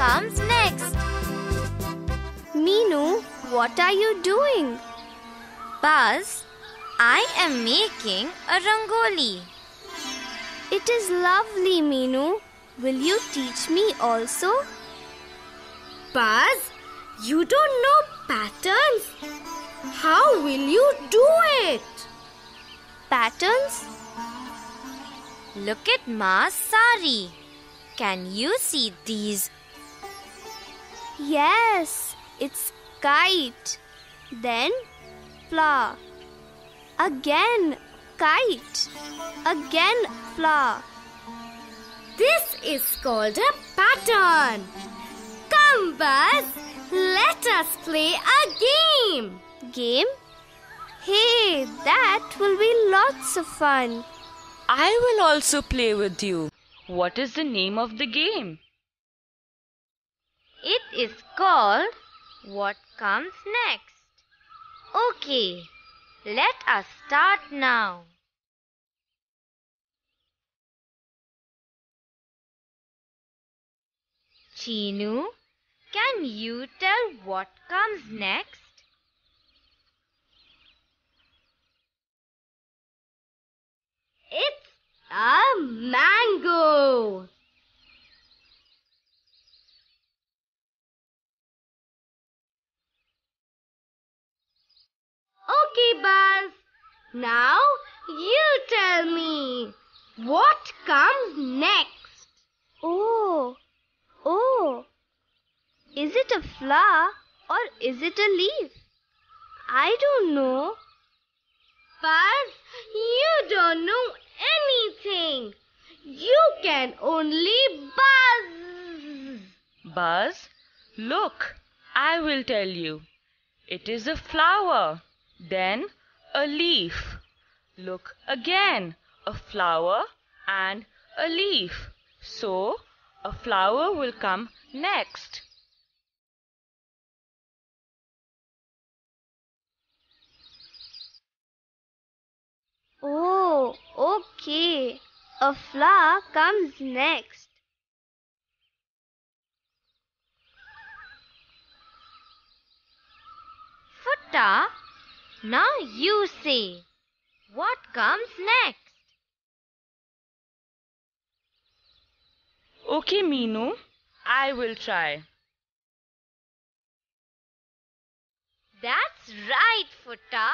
comes next? Meenu, what are you doing? Buzz, I am making a rangoli. It is lovely, Meenu. Will you teach me also? Buzz, you don't know patterns? How will you do it? Patterns? Look at Ma's sari. Can you see these? Yes, it's kite. Then flower. Again kite. Again flower. This is called a pattern. Come, Buzz, let us play a game. Game? Hey, that will be lots of fun. I will also play with you. What is the name of the game? It is called What Comes Next. Okay, let us start now. Chinu, can you tell what comes next? It's a mango. Okay, Buzz. Now you tell me. What comes next? Oh. Is it a flower or is it a leaf? I don't know. Buzz, you don't know anything. You can only buzz. Buzz, look, I will tell you. It is a flower, then a leaf. Look again, a flower and a leaf. So, a flower will come next. Oh, okay. A flower comes next. Futta, now you say, what comes next? Okay, Meenu, I will try. That's right, Futta.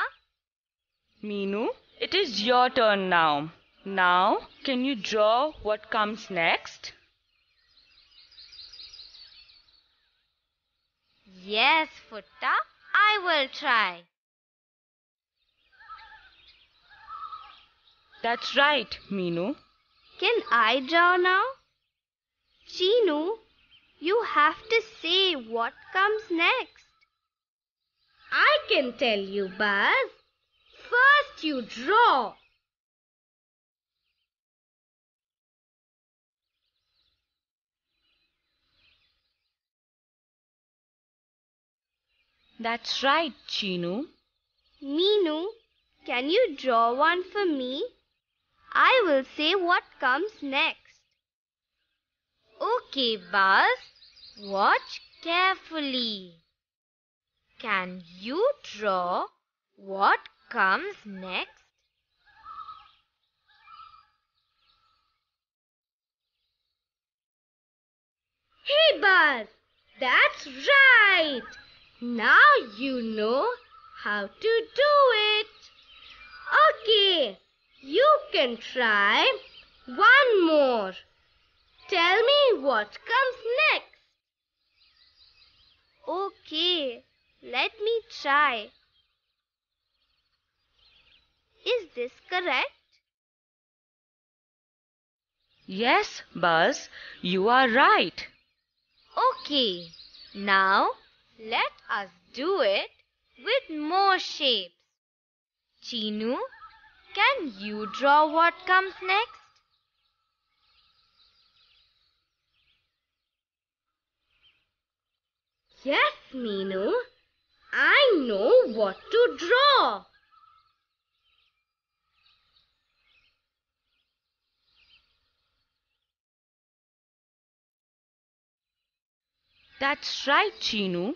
Meenu, it is your turn now. Now, can you draw what comes next? Yes, Futta, I will try. That's right, Meenu. Can I draw now? Chinu, you have to say what comes next. I can tell you, Buzz. First you draw. That's right, Chinu. Meenu, can you draw one for me? I will say what comes next. Okay, Buzz, watch carefully. Can you draw what comes next? Hey, Buzz, that's right. Now you know how to do it. Okay, you can try one more. Tell me what comes next. Okay, let me try. Is this correct? Yes, Buzz, you are right. Okay, now let us do it with more shapes. Chinu, can you draw what comes next? Yes, Meenu, I know what to draw. That's right, Chinu.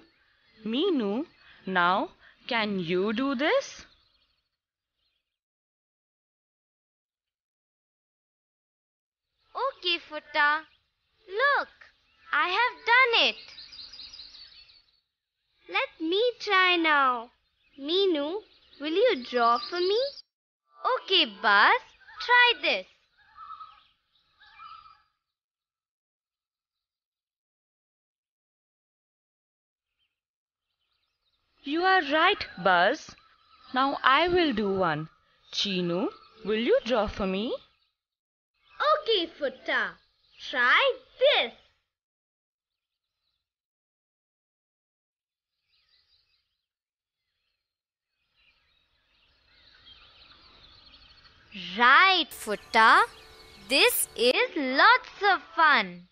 Meenu, now can you do this? Okay, Futta. Look, I have done it. Let me try now. Meenu, will you draw for me? Okay, Buzz, try this. You are right, Buzz. Now I will do one. Chinu, will you draw for me? Okay, Futta. Try this. Right, Futta. This is lots of fun.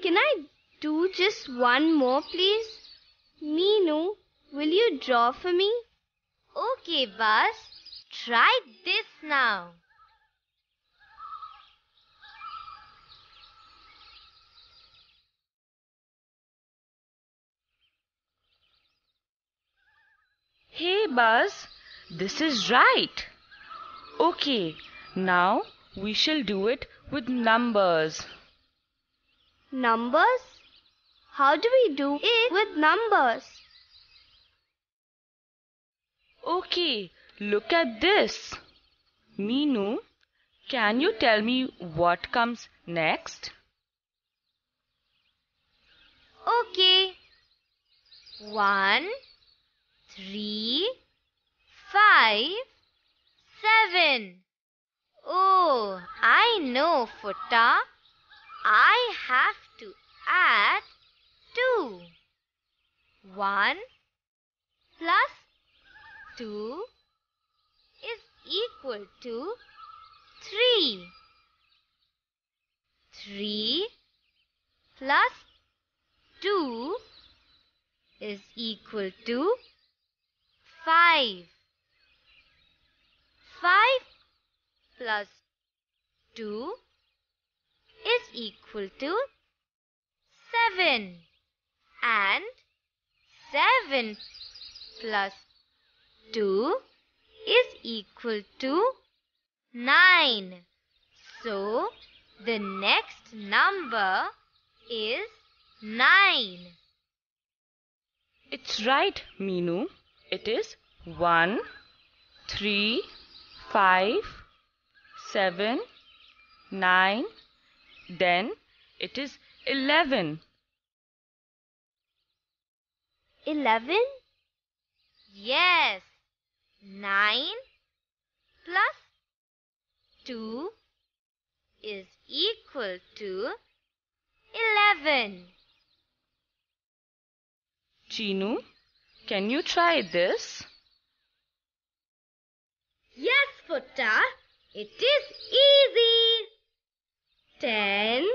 Can I do just one more, please? Meenu, will you draw for me? Okay, Buzz, try this now. Hey, Buzz, this is right. Okay, now we shall do it with numbers. Numbers? How do we do it with numbers? Okay, look at this. Meenu, can you tell me what comes next? Okay. 1, 3, 5, 7. Oh, I know, Futta. I have to add 2. 1 plus 2 is equal to 3. 3 plus 2 is equal to 5. 5 plus 2 is equal to 7. And 7 plus 2 is equal to 9. So, the next number is 9. It's right, Meenu. It is 1, 3, 5, 7, 9. Then it is 11. 11? Yes, 9 plus 2 is equal to 11. Chinu, can you try this? Yes, Futta. It is easy. 10,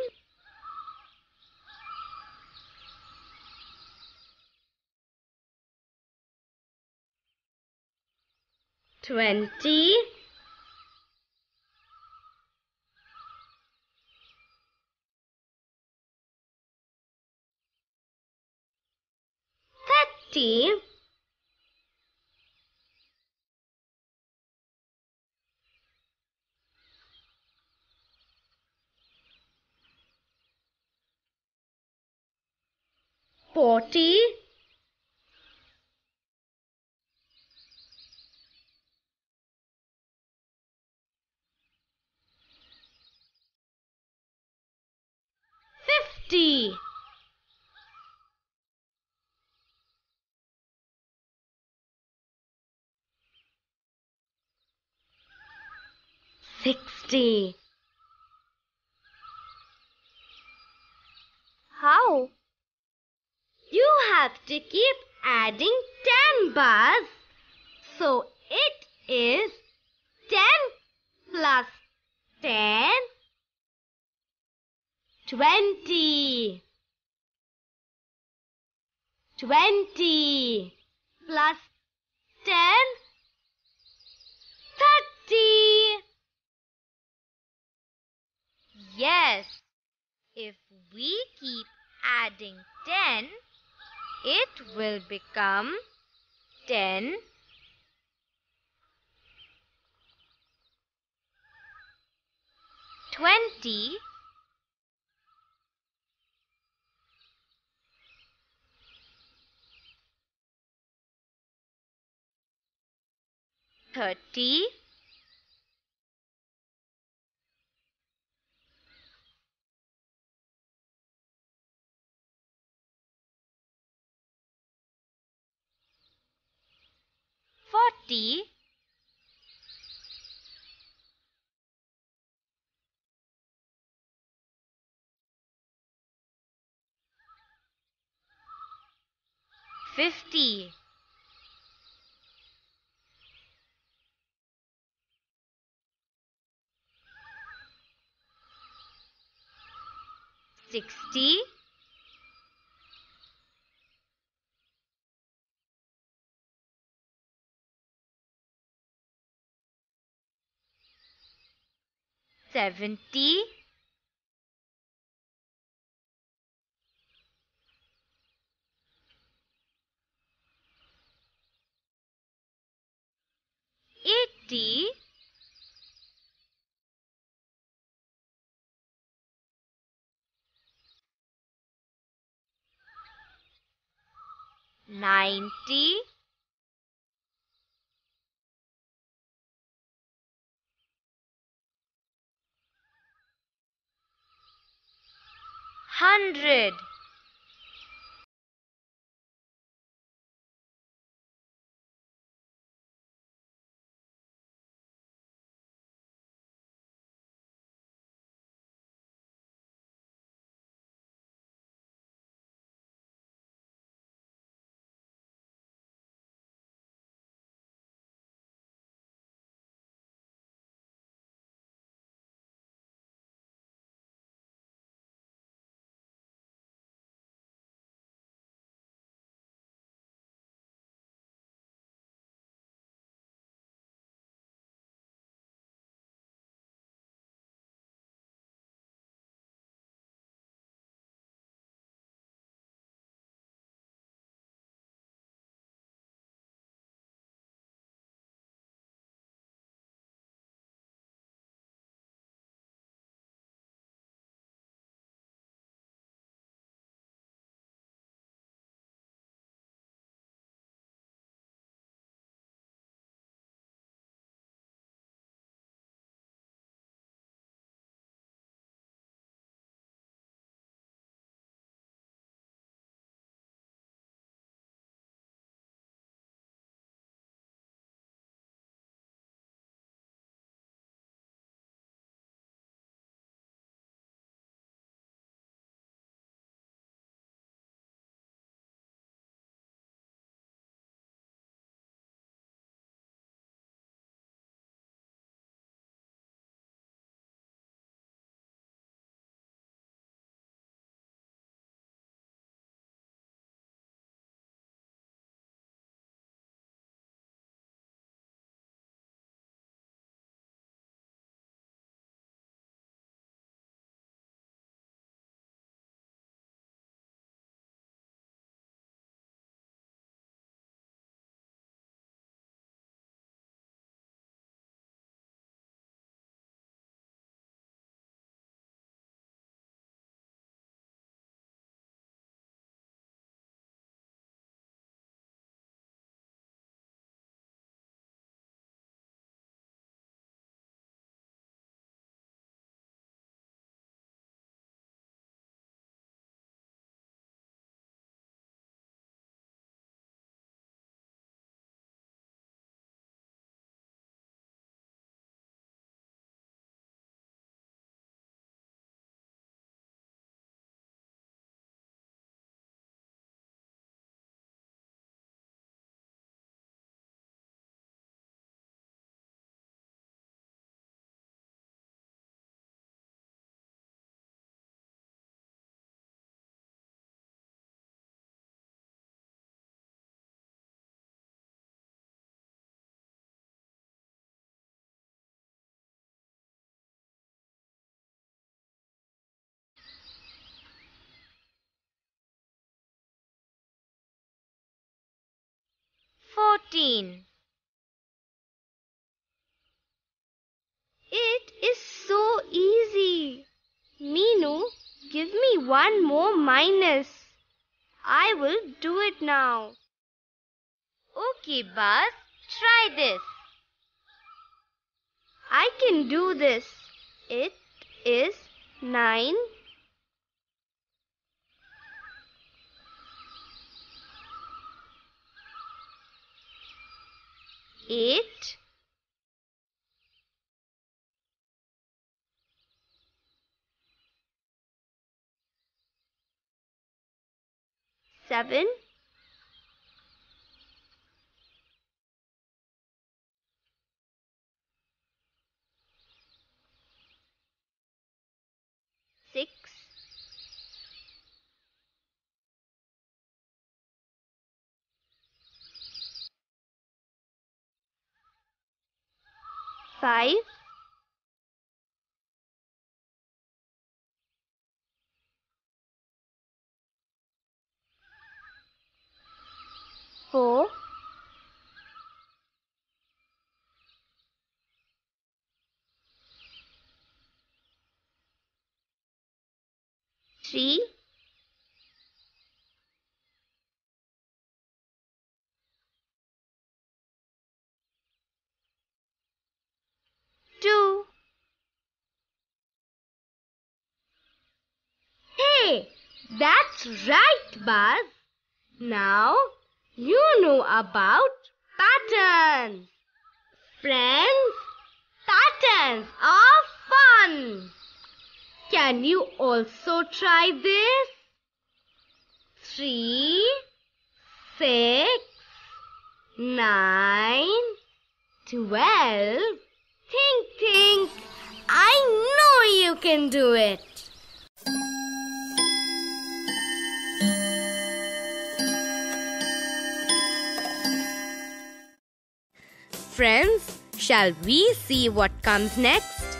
20, 30, 40, 50, 60. How? You have to keep adding 10 bars. So it is 10 plus 10, 20. 20 plus 10, 30. Yes, if we keep Adding 10, it will become 10. 20, 30, 40, 50, 60, 70, 80, 90, 100. 14. It is so easy. Meenu, give me one more minus. I will do it now. Okay, Buzz, try this. I can do this. It is 9. 8. 7. 6. 5. 4. 3. 2. Hey, that's right, Buzz. Now you know about patterns. Friends, patterns are fun. Can you also try this? 3, 6, 9, 12. Think. I know you can do it. Friends, shall we see what comes next?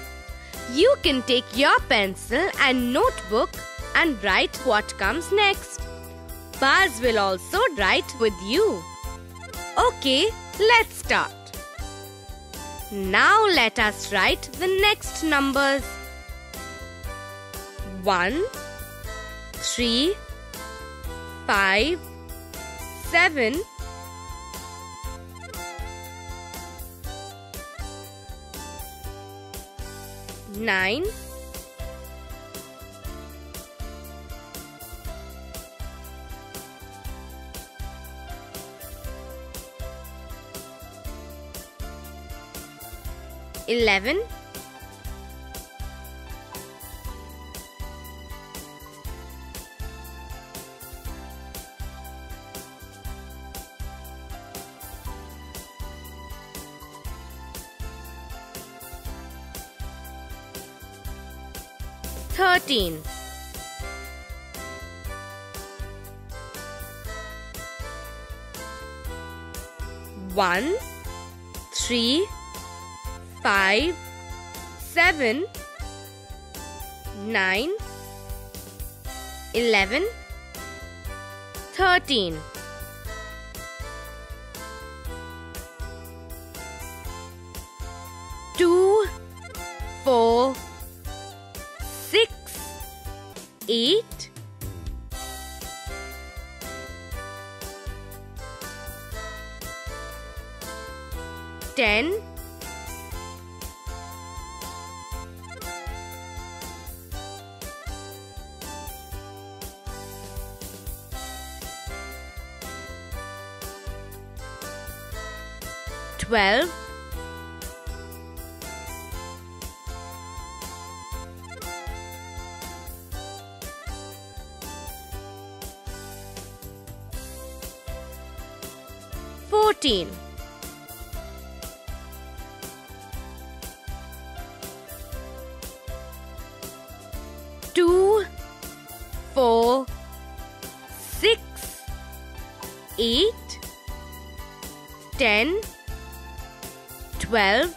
You can take your pencil and notebook and write what comes next. Buzz will also write with you. Okay, let's start. Now let us write the next numbers. 1, 3, 5, 7, 9, 11, 13, 1, 3, 5, 7, 9, 11, 13. Two, 4, 6, 8, 10, 12, 14, 2, 4, 6, 8, 10, 12,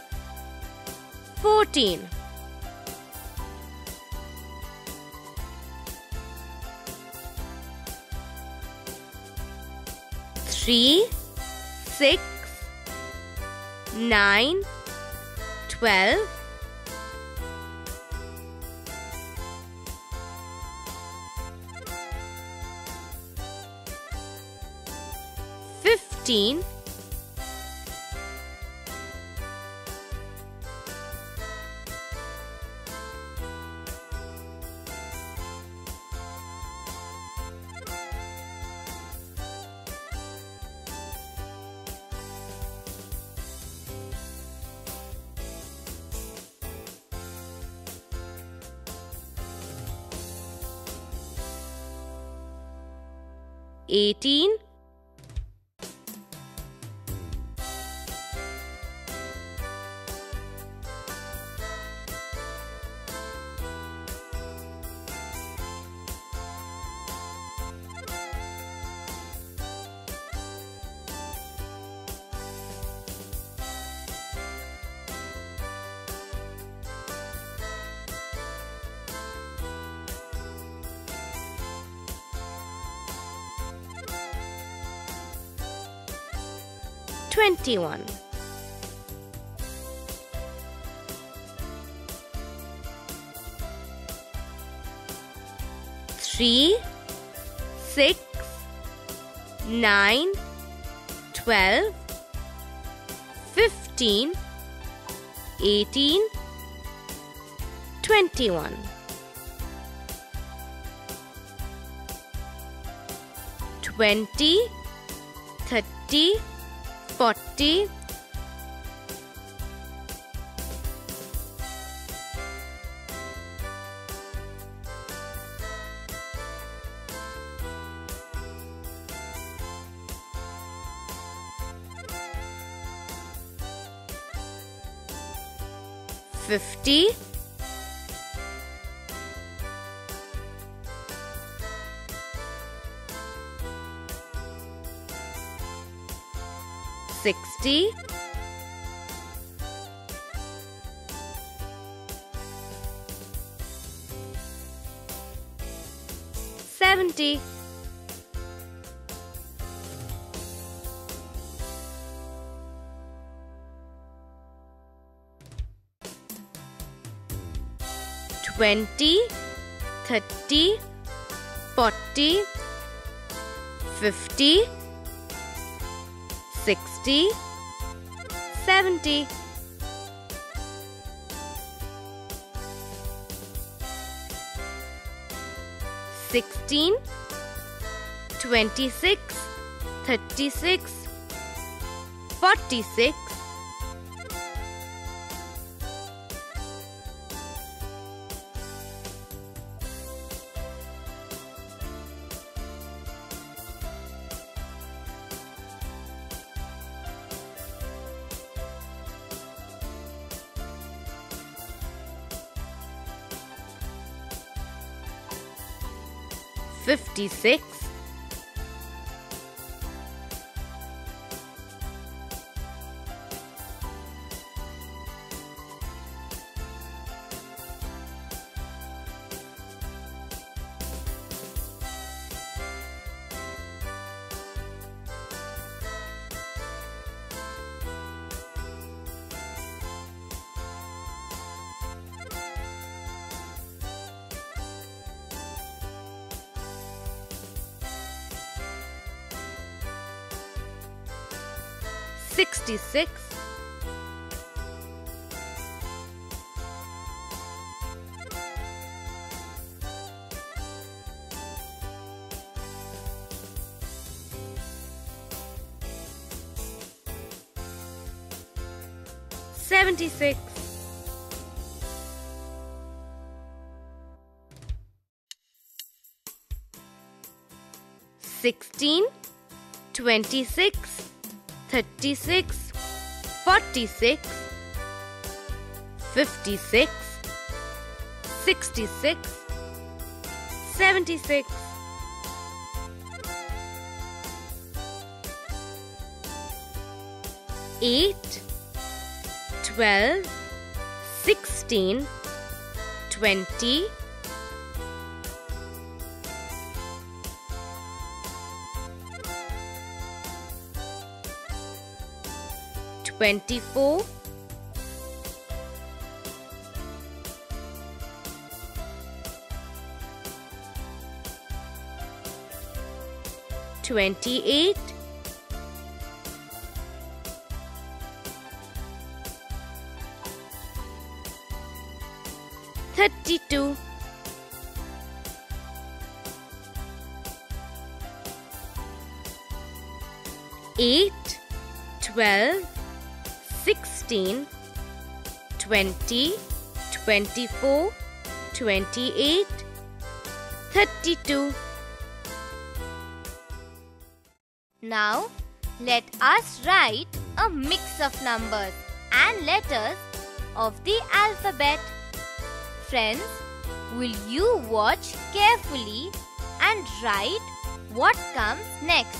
14. 3, 6, 9, 12, 15, 18, 21, 3, 6, 9, 12, 15, 18, 21. 20, 30, 40, 50, 60, 70, 20, 30, 40, 50, 60, 70. 16, 26, 36, 46, 56, 66, 76, 16, 26, 36, 46, 56, 66, 76. 8, 12, 16, 20, 21, 24, 28, 32, 8, 12, 16, 20, 24, 28, 32. Now, let us write a mix of numbers and letters of the alphabet. Friends, will you watch carefully and write what comes next?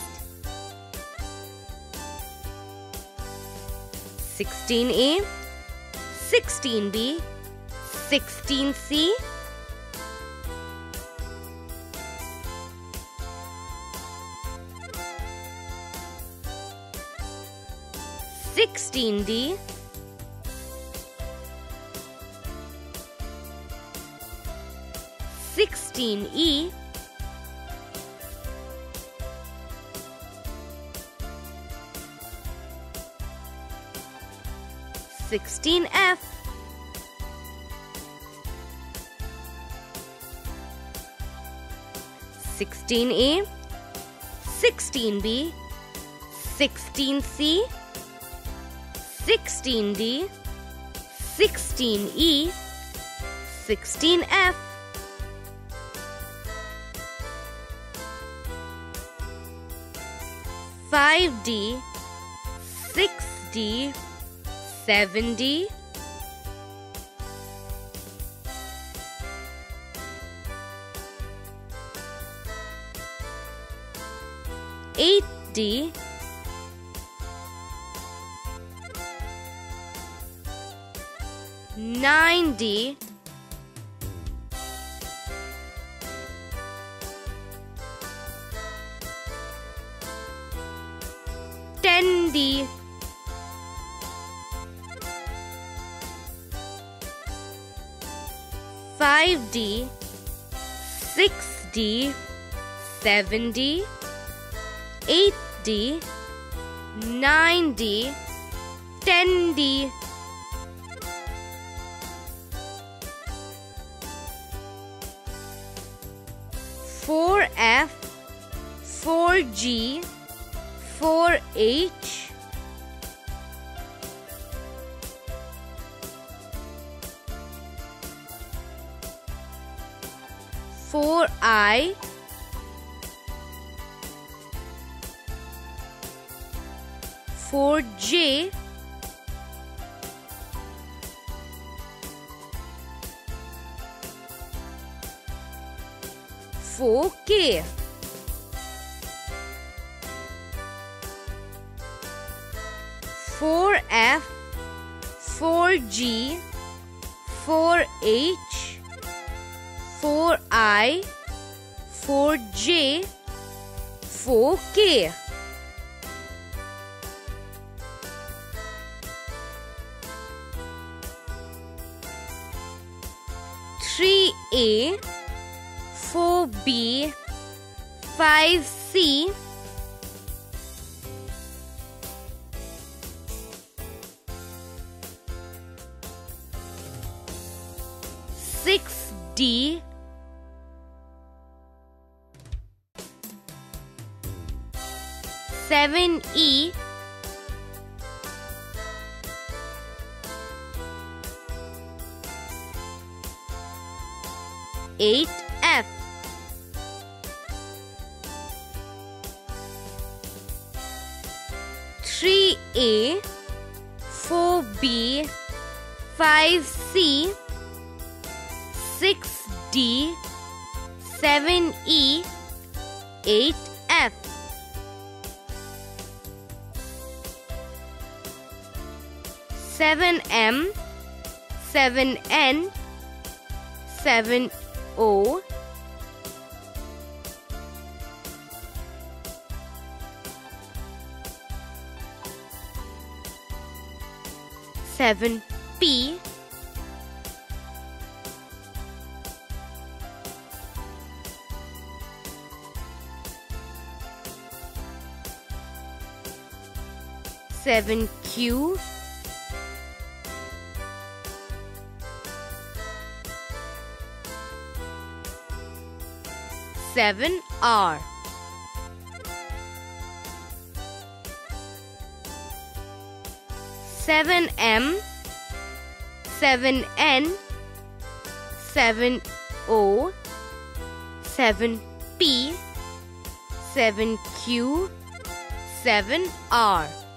16A, 16B, 16C, 16D, 16E, 16F, 16A, 16B, 16C, 16D, 16E, 16F. 5D, 6D, 7D, 8D, 9D, 10D, 5D, 6D, 7D, 8D, 9D, 10D. 4F, 4G, 4H, 4I, 4J, 4K, 4F, 4G, 4H, 4I, 4J, 4K. 3A, 4B, 5C, 6D, 7E, 8F, 3A, 4B, 5C, 6D, 7E, 8F. 7M, 7N, 7O, 8 7P, 7Q, 7R, 7M, 7N, 7O, 7P, 7Q, 7R.